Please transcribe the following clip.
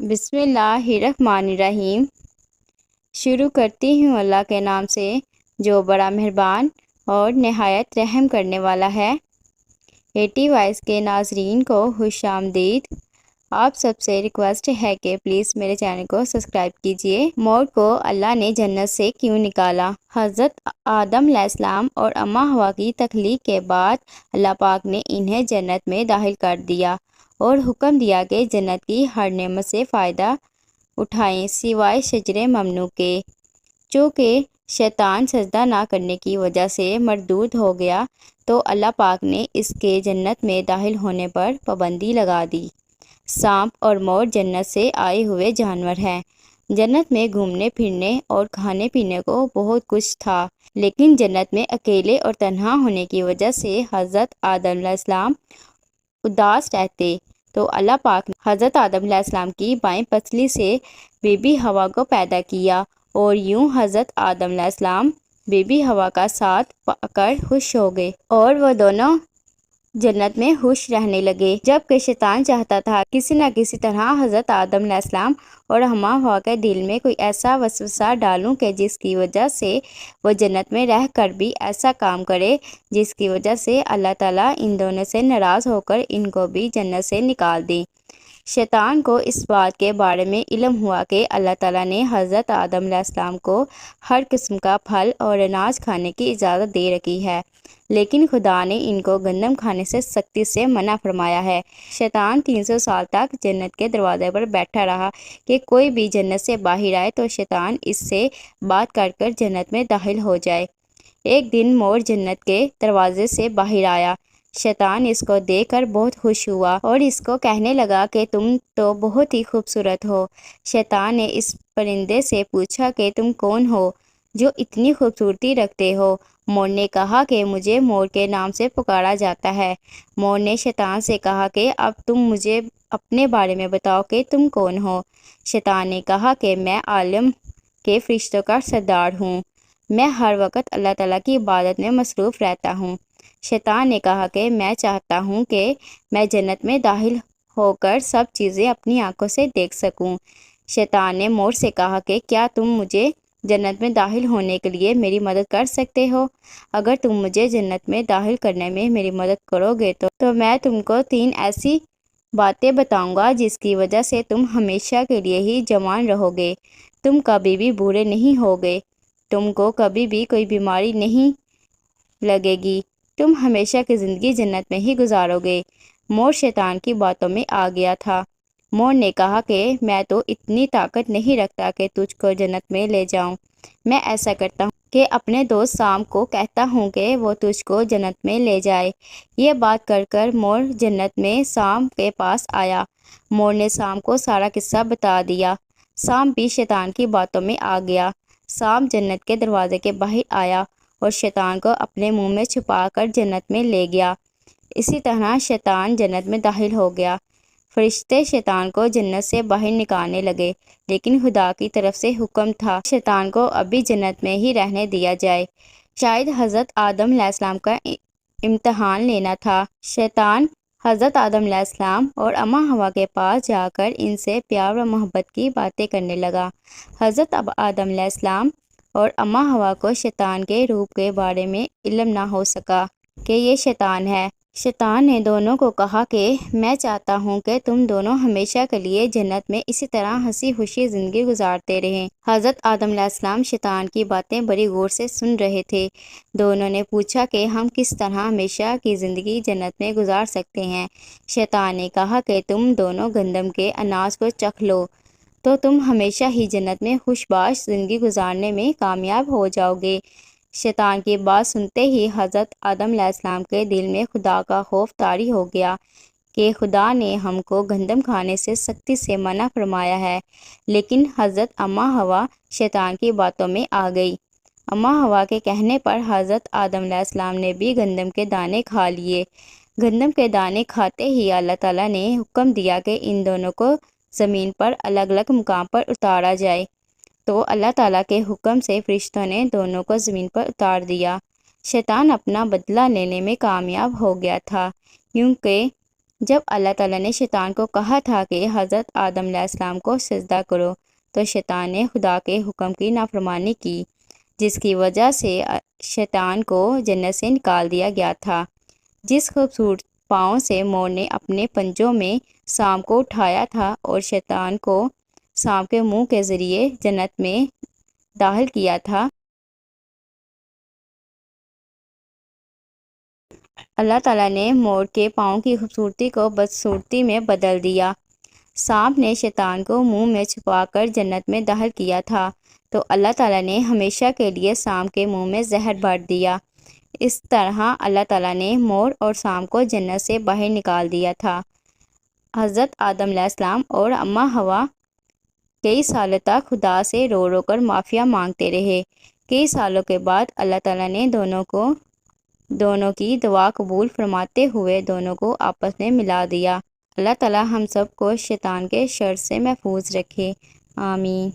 بسم اللہ الرحمن الرحیم۔ شروع کرتی ہوں اللہ کے نام سے جو بڑا مہربان اور نہایت رحم کرنے والا ہے۔ ایٹی وائس کے ناظرین کو خوش آمدید۔ آپ سب سے ریکویسٹ ہے کہ پلیز میرے چینل کو سبسکرائب کیجئے۔ مور کو اللہ نے جنت سے کیوں نکالا؟ حضرت آدم علیہ السلام اور اماں حوا کی تخلیق کے بعد اللہ پاک نے انہیں جنت میں داخل کر دیا اور حکم دیا کہ جنت کی ہر نعمت سے فائدہ اٹھائیں سوائے شجر ممنوع کے۔ چونکہ شیطان سجدہ نہ کرنے کی وجہ سے مردود ہو گیا تو اللہ پاک نے اس کے جنت میں داخل ہونے پر پابندی لگا دی۔ سانپ اور مور جنت سے آئے ہوئے جانور ہیں۔ جنت میں گھومنے پھرنے اور کھانے پینے کو بہت کچھ تھا، لیکن جنت میں اکیلے اور تنہا ہونے کی وجہ سے حضرت آدم علیہ السلام اداس رہتے تو اللہ پاک نے حضرت آدم علیہ السلام کی بائیں پسلی سے بی بی حوا کو پیدا کیا اور یوں حضرت آدم علیہ السلام بی بی حوا کا ساتھ پا کر خوش ہو گئے اور وہ دونوں جنت میں خوش رہنے لگے، جبکہ شیطان چاہتا تھا کسی نہ کسی طرح حضرت آدم علیہ السلام اور اماں حوا کے دل میں کوئی ایسا وسوسہ ڈالوں کہ جس کی وجہ سے وہ جنت میں رہ کر بھی ایسا کام کرے جس کی وجہ سے اللہ تعالیٰ ان دونوں سے ناراض ہو کر ان کو بھی جنت سے نکال دیں۔ شیطان کو اس بات کے بارے میں علم ہوا کہ اللہ تعالیٰ نے حضرت آدم علیہ السلام کو ہر قسم کا پھل اور اناج کھانے کی اجازت دے رکھی ہے، لیکن خدا نے ان کو گندم کھانے سے سختی سے منع فرمایا ہے۔ شیطان 300 سال تک جنت کے دروازے پر بیٹھا رہا کہ کوئی بھی جنت سے باہر آئے تو شیطان اس سے بات کر کر جنت میں داخل ہو جائے۔ ایک دن مور جنت کے دروازے سے باہر آیا۔ شیطان اس کو دیکھ کر بہت خوش ہوا اور اس کو کہنے لگا کہ تم تو بہت ہی خوبصورت ہو۔ شیطان نے اس پرندے سے پوچھا کہ تم کون ہو جو اتنی خوبصورتی رکھتے ہو؟ مور نے کہا کہ مجھے مور کے نام سے پکارا جاتا ہے۔ مور نے شیطان سے کہا کہ اب تم مجھے اپنے بارے میں بتاؤ کہ تم کون ہو؟ شیطان نے کہا کہ میں عالم کے فرشتوں کا سردار ہوں، میں ہر وقت اللہ تعالیٰ کی عبادت میں مصروف رہتا ہوں۔ شیطان نے کہا کہ میں چاہتا ہوں کہ میں جنت میں داخل ہو کر سب چیزیں اپنی آنکھوں سے دیکھ سکوں۔ شیطان نے مور سے کہا کہ کیا تم مجھے جنت میں داخل ہونے کے لیے میری مدد کر سکتے ہو؟ اگر تم مجھے جنت میں داخل کرنے میں میری مدد کرو گے تو میں تم کو 3 ایسی باتیں بتاؤں گا جس کی وجہ سے تم ہمیشہ کے لیے ہی جوان رہو گے، تم کبھی بھی بوڑھے نہیں ہوگے، تم کو کبھی بھی کوئی بیماری نہیں لگے گی، تم ہمیشہ کی زندگی جنت میں ہی گزارو گے۔ مور شیطان کی باتوں میں آ گیا تھا۔ مور نے کہا کہ میں تو اتنی طاقت نہیں رکھتا کہ تجھ کو جنت میں لے جاؤں، میں ایسا کرتا ہوں کہ اپنے دوست سانپ کو کہتا ہوں کہ وہ تجھ کو جنت میں لے جائے۔ یہ بات کر کر مور جنت میں سانپ کے پاس آیا۔ مور نے سانپ کو سارا قصہ بتا دیا۔ سانپ بھی شیطان کی باتوں میں آ گیا۔ سانپ جنت کے دروازے کے باہر آیا اور شیطان کو اپنے منہ میں چھپا کر جنت میں لے گیا۔ اسی طرح شیطان جنت میں داخل ہو گیا۔ فرشتے شیطان کو جنت سے باہر نکالنے لگے، لیکن خدا کی طرف سے حکم تھا شیطان کو ابھی جنت میں ہی رہنے دیا جائے۔ شاید حضرت آدم علیہ السلام کا امتحان لینا تھا۔ شیطان حضرت آدم علیہ السلام اور اماں حوا کے پاس جا کر ان سے پیار و محبت کی باتیں کرنے لگا۔ حضرت آدم علیہ السلام اور اماں حوا کو شیطان کے روپ کے بارے میں علم نہ ہو سکا کہ یہ شیطان ہے۔ شیطان نے دونوں کو کہا کہ میں چاہتا ہوں کہ تم دونوں ہمیشہ کے لیے جنت میں اسی طرح ہنسی خوشی زندگی گزارتے رہیں۔ حضرت آدم علیہ السلام شیطان کی باتیں بڑی غور سے سن رہے تھے۔ دونوں نے پوچھا کہ ہم کس طرح ہمیشہ کی زندگی جنت میں گزار سکتے ہیں؟ شیطان نے کہا کہ تم دونوں گندم کے اناج کو چکھ لو تو تم ہمیشہ ہی جنت میں خوش باش زندگی گزارنے میں کامیاب ہو جاؤ گے۔ شیطان کی بات سنتے ہی حضرت آدم علیہ السلام کے دل میں خدا کا خوف طاری ہو گیا کہ خدا نے ہم کو گندم کھانے سے سختی سے منع فرمایا ہے، لیکن حضرت اماں حوا شیطان کی باتوں میں آ گئی۔ اماں حوا کے کہنے پر حضرت آدم علیہ السلام نے بھی گندم کے دانے کھا لیے۔ گندم کے دانے کھاتے ہی اللہ تعالیٰ نے حکم دیا کہ ان دونوں کو زمین پر الگ الگ مقام پر اتارا جائے، تو اللہ تعالیٰ کے حکم سے فرشتوں نے دونوں کو زمین پر اتار دیا۔ شیطان اپنا بدلہ لینے میں کامیاب ہو گیا تھا، کیونکہ جب اللہ تعالیٰ نے شیطان کو کہا تھا کہ حضرت آدم علیہ السلام کو سجدہ کرو تو شیطان نے خدا کے حکم کی نافرمانی کی، جس کی وجہ سے شیطان کو جنت سے نکال دیا گیا تھا۔ جس خوبصورت پاؤں سے مور نے اپنے پنجوں میں سانپ کو اٹھایا تھا اور شیطان کو سانپ کے منہ کے ذریعے جنت میں داخل کیا تھا، اللہ تعالیٰ نے مور کے پاؤں کی خوبصورتی کو بدصورتی میں بدل دیا۔ سانپ نے شیطان کو منہ میں چھپا کر جنت میں داخل کیا تھا تو اللہ تعالیٰ نے ہمیشہ کے لیے سانپ کے منہ میں زہر بھر دیا۔ اس طرح اللہ تعالیٰ نے مور اور سانپ کو جنت سے باہر نکال دیا تھا۔ حضرت آدم علیہ السلام اور اماں حوا کئی سالوں تک خدا سے رو رو کر معافی مانگتے رہے۔ کئی سالوں کے بعد اللہ تعالیٰ نے دونوں کی دعا قبول فرماتے ہوئے دونوں کو آپس میں ملا دیا۔ اللہ تعالیٰ ہم سب کو شیطان کے شر سے محفوظ رکھے، آمین۔